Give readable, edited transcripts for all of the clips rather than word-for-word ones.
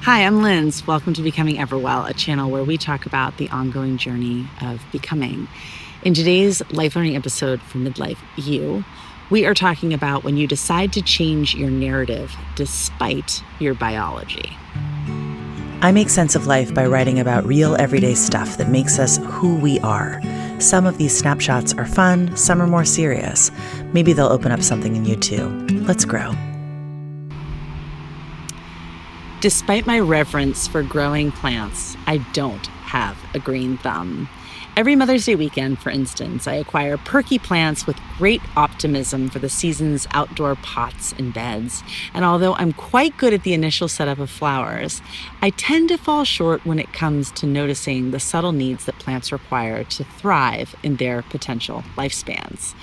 Hi, I'm Linz. Welcome to Becoming Everwell, a channel where we talk about the ongoing journey of becoming. In today's life learning episode for Midlife You, we are talking about when you decide to change your narrative despite your biology. I make sense of life by writing about real everyday stuff that makes us who we are. Some of these snapshots are fun, some are more serious. Maybe they'll open up something in you too. Let's grow. Despite my reverence for growing plants, I don't have a green thumb. Every Mother's Day weekend, for instance, I acquire perky plants with great optimism for the season's outdoor pots and beds. And although I'm quite good at the initial setup of flowers, I tend to fall short when it comes to noticing the subtle needs that plants require to thrive in their potential lifespans.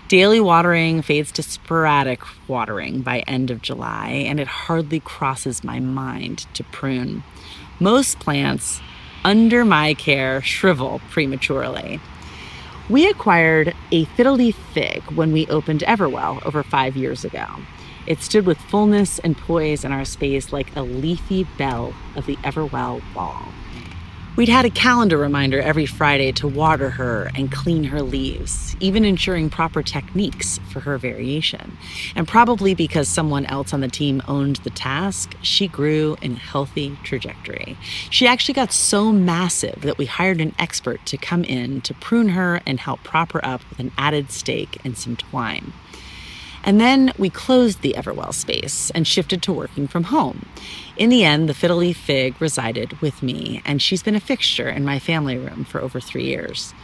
Daily watering fades to sporadic watering by end of July, and it hardly crosses my mind to prune. Most plants, under my care, shrivel prematurely. We acquired a fiddle-leaf fig when we opened Everwell over 5 years ago. It stood with fullness and poise in our space like a leafy bell of the Everwell wall. We'd had a calendar reminder every Friday to water her and clean her leaves, even ensuring proper techniques for her variation. And probably because someone else on the team owned the task, she grew in a healthy trajectory. She actually got so massive that we hired an expert to come in to prune her and help prop her up with an added stake and some twine. And then we closed the Everwell space and shifted to working from home. In the end, the fiddle-leaf fig resided with me, and she's been a fixture in my family room for over 3 years.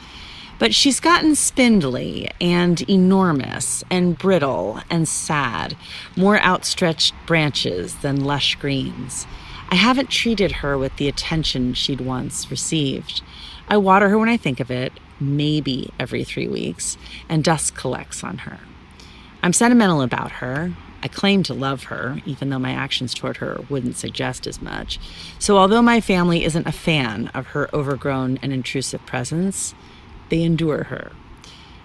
But she's gotten spindly and enormous and brittle and sad, more outstretched branches than lush greens. I haven't treated her with the attention she'd once received. I water her when I think of it, maybe every 3 weeks, and dust collects on her. I'm sentimental about her. I claim to love her, even though my actions toward her wouldn't suggest as much. So although my family isn't a fan of her overgrown and intrusive presence, they endure her.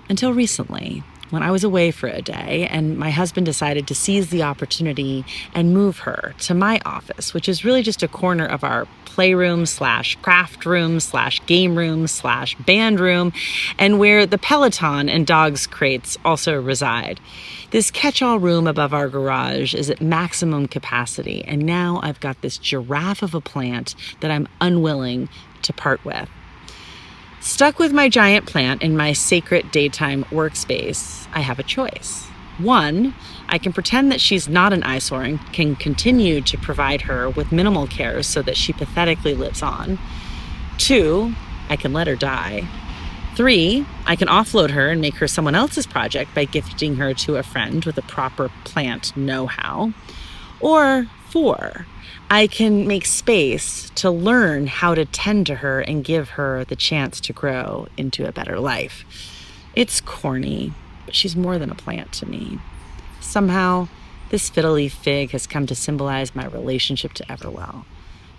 Until recently, when I was away for a day and my husband decided to seize the opportunity and move her to my office, which is really just a corner of our playroom / craft room / game room / band room, and where the Peloton and dogs crates also reside. This catch-all room above our garage is at maximum capacity, and now I've got this giraffe of a plant that I'm unwilling to part with. Stuck with my giant plant in my sacred daytime workspace, I have a choice. 1, I can pretend that she's not an eyesore and can continue to provide her with minimal care so that she pathetically lives on. 2, I can let her die. 3, I can offload her and make her someone else's project by gifting her to a friend with a proper plant know-how. Or 4, I can make space to learn how to tend to her and give her the chance to grow into a better life. It's corny, but she's more than a plant to me. Somehow, this fiddle-leaf fig has come to symbolize my relationship to Everwell.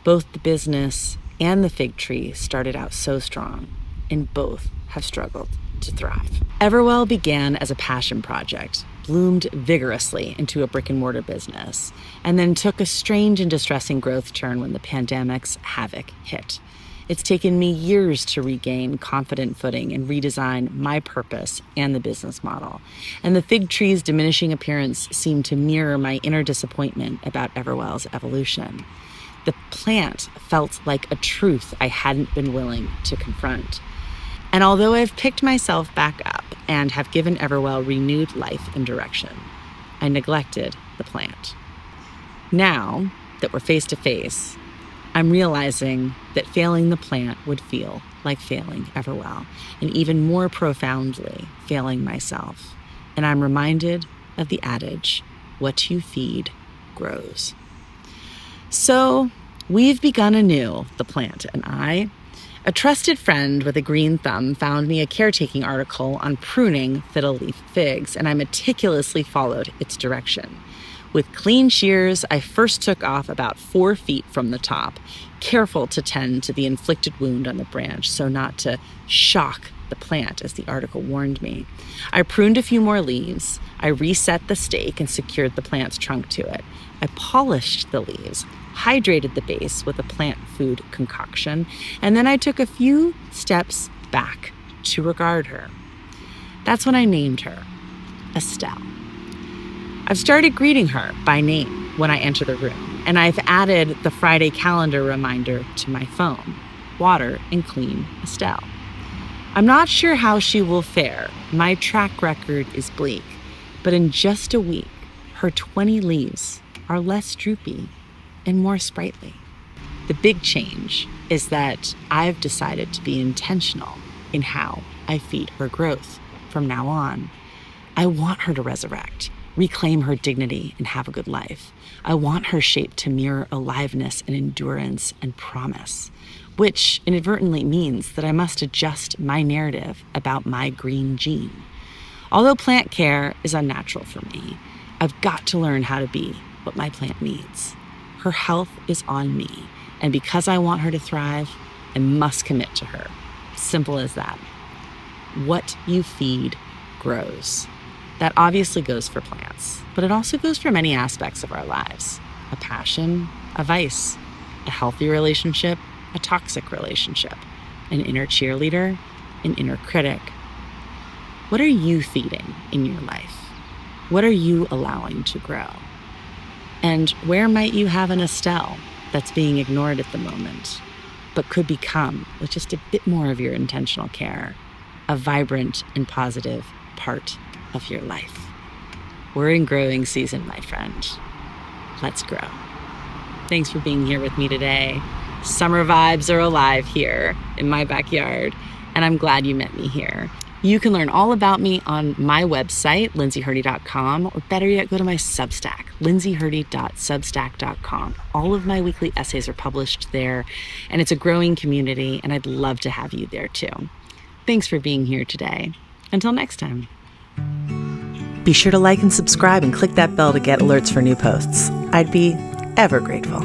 Both the business and the fig tree started out so strong, and both have struggled to thrive. Everwell began as a passion project, bloomed vigorously into a brick-and-mortar business, and then took a strange and distressing growth turn when the pandemic's havoc hit. It's taken me years to regain confident footing and redesign my purpose and the business model. And the fig tree's diminishing appearance seemed to mirror my inner disappointment about Everwell's evolution. The plant felt like a truth I hadn't been willing to confront. And although I've picked myself back up and have given Everwell renewed life and direction, I neglected the plant. Now that we're face to face, I'm realizing that failing the plant would feel like failing Everwell, and even more profoundly, failing myself. And I'm reminded of the adage, what you feed grows. So we've begun anew, the plant and I. A trusted friend with a green thumb found me a caretaking article on pruning fiddle-leaf figs, and I meticulously followed its direction. With clean shears, I first took off about 4 feet from the top, careful to tend to the inflicted wound on the branch so not to shock the plant, as the article warned me. I pruned a few more leaves. I reset the stake and secured the plant's trunk to it. I polished the leaves, hydrated the base with a plant food concoction, and then I took a few steps back to regard her. That's when I named her Estelle. I've started greeting her by name when I enter the room, and I've added the Friday calendar reminder to my phone: water and clean Estelle. I'm not sure how she will fare. My track record is bleak, but in just a week, her 20 leaves are less droopy and more sprightly. The big change is that I've decided to be intentional in how I feed her growth from now on. I want her to resurrect, reclaim her dignity, and have a good life. I want her shape to mirror aliveness and endurance and promise, which inadvertently means that I must adjust my narrative about my green gene. Although plant care is unnatural for me, I've got to learn how to be what my plant needs. Her health is on me, and because I want her to thrive, I must commit to her. Simple as that. What you feed grows. That obviously goes for plants, but it also goes for many aspects of our lives. A passion, a vice, a healthy relationship, a toxic relationship, an inner cheerleader, an inner critic. What are you feeding in your life? What are you allowing to grow? And where might you have an Estelle that's being ignored at the moment, but could become, with just a bit more of your intentional care, a vibrant and positive part of your life? We're in growing season, my friend. Let's grow. Thanks for being here with me today. Summer vibes are alive here in my backyard, and I'm glad you met me here. You can learn all about me on my website, lindsayhurdy.com, or better yet, go to my Substack, lindsayhurdy.substack.com. All of my weekly essays are published there, and it's a growing community, and I'd love to have you there too. Thanks for being here today. Until next time. Be sure to like and subscribe and click that bell to get alerts for new posts. I'd be ever grateful.